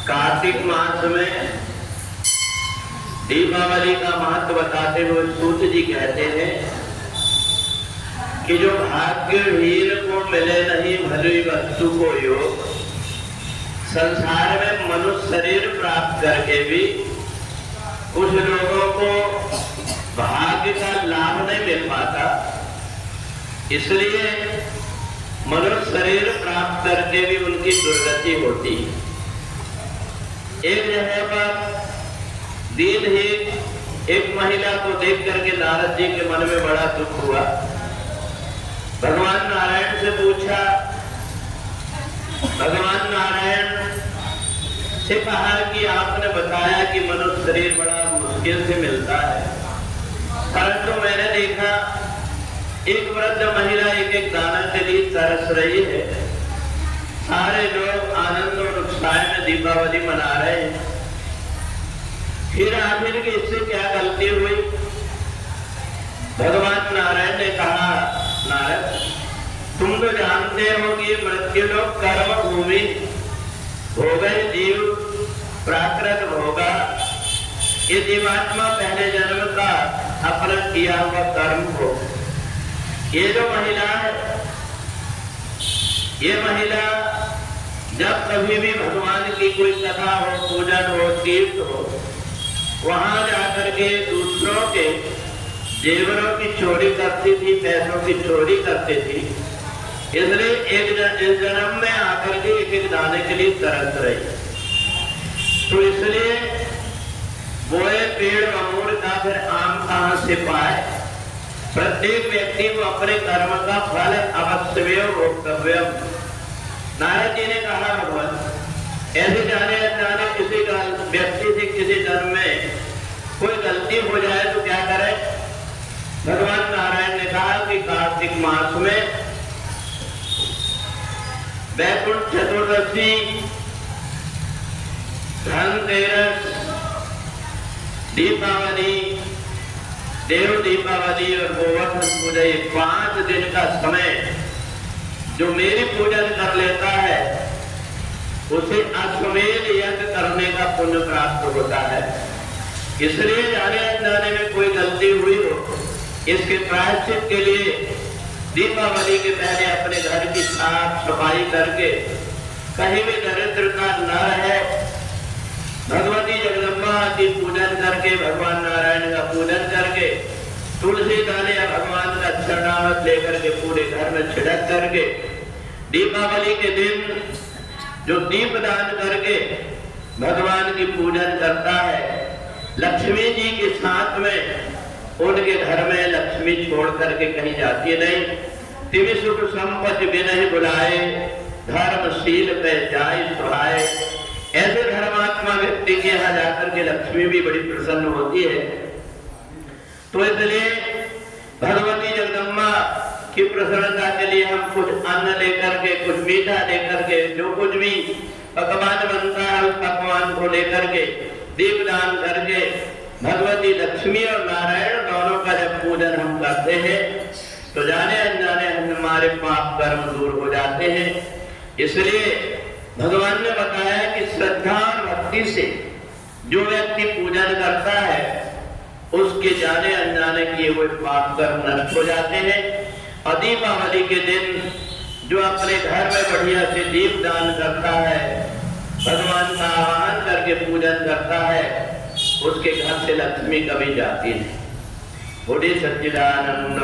कार्तिक मास में दीपावली का महत्व बताते हुए सूत जी कहते हैं कि जो भाग्यहीन को मिले नहीं भली वस्तु को योग, संसार में मनुष्य शरीर प्राप्त करके भी कुछ लोगों को भाग्य का लाभ नहीं मिल पाता, इसलिए मनुष्य शरीर प्राप्त करके भी उनकी दुर्गति होती है। एक जगह पर दिन ही एक महिला को देख करके नारद जी के मन में बड़ा दुख हुआ। भगवान नारायण से पूछा, भगवान नारायण से कहा कि आपने बताया कि मनुष्य शरीर बड़ा मुश्किल से मिलता है, परंतु मैंने देखा एक वृद्ध महिला एक दाना के लिए तरस रही है। सारे लोग आनंद और उत्साह में दीपावली मना रहे हैं, फिर आखिर की इससे क्या गलती हुई? भगवान नारायण ने कहा, नारद तुम तो जानते हो कि मृत्यु लोग कर्म भूमि भोग जीव प्राकृत भोगा, ये जीवात्मा पहले जन्म का अपना किया हुआ कर्म हो। ये जो महिला है, ये महिला जब कभी भी भगवान की कोई कथा हो, पूजन हो, तीर्थ हो, वहां जाकर के दूसरों के जेवरों की चोरी करती थी, पैसों की चोरी करती थी। इसलिए एक जन्म में आकर के एक दाने के लिए तरस रही। तो इसलिए बोए पेड़ अमूल का फिर आम कहां से पाए? प्रत्येक व्यक्ति को अपने कर्म का फल अवश्य भोक्तव्य। नारद जी ने कहा, भगवान ऐसे जाने अनजाने किसी व्यक्ति से किसी जन्म में कोई गलती हो जाए तो क्या करे? भगवान नारायण ने कहा कि कार्तिक मास में वैकुंठ चतुर्दशी, धनतेरस, दीपावली, देव दीपावली और गोवर्धन पूजा, 5 दिन का समय जो मेरी पूजन कर लेता है उसे अश्वमेध यज्ञ करने का पुण्य प्राप्त होता है। इसलिए जाने अनजाने में कोई गलती हुई हो, इसके प्रायश्चित के लिए दीपावली के पहले अपने घर की साफ सफाई करके, कहीं भी दरिद्र का न रहे, भगवती जगदम्बा की पूजन करके, भगवान नारायण का पूजन करके, तुलसी दाने या भगवान का चरणामृत लेकर के पूरे घर में छिड़क करके, दीपावली के दिन जो दीपदान करके भगवान की पूजन करता है, लक्ष्मी जी के साथ में उनके घर में लक्ष्मी छोड़ करके कहीं जाती नहीं। तिमि सुख संपत्ति बिनहि बुलाए, धर्मशील पे जाय सुहाए। ऐसे धर्मात्मा व्यक्ति के यहाँ जाकर के लक्ष्मी भी बड़ी प्रसन्न होती है। तो इसलिए भगवती जगदम्बा की प्रसन्नता के लिए हम कुछ अन्न लेकर के, कुछ मीठा लेकर के, जो कुछ भी पकवान बनता है उस पकवान को लेकर के दीपदान करके भगवती लक्ष्मी और नारायण दोनों का जब पूजन हम करते हैं तो जाने अनजाने हमारे पाप कर्म दूर हो जाते हैं। इसलिए भगवान ने बताया कि श्रद्धा और भक्ति से जो व्यक्ति पूजन करता है उसके जाने अनजाने किए हुए पाप कर्म नष्ट हो जाते हैं। और दीपावली के दिन जो अपने घर में बढ़िया से दीप दान करता है, भगवान का आह्वान करके पूजन करता है, उसके घर से लक्ष्मी कभी जाती नहीं। बुढ़ी सच्चिदानंद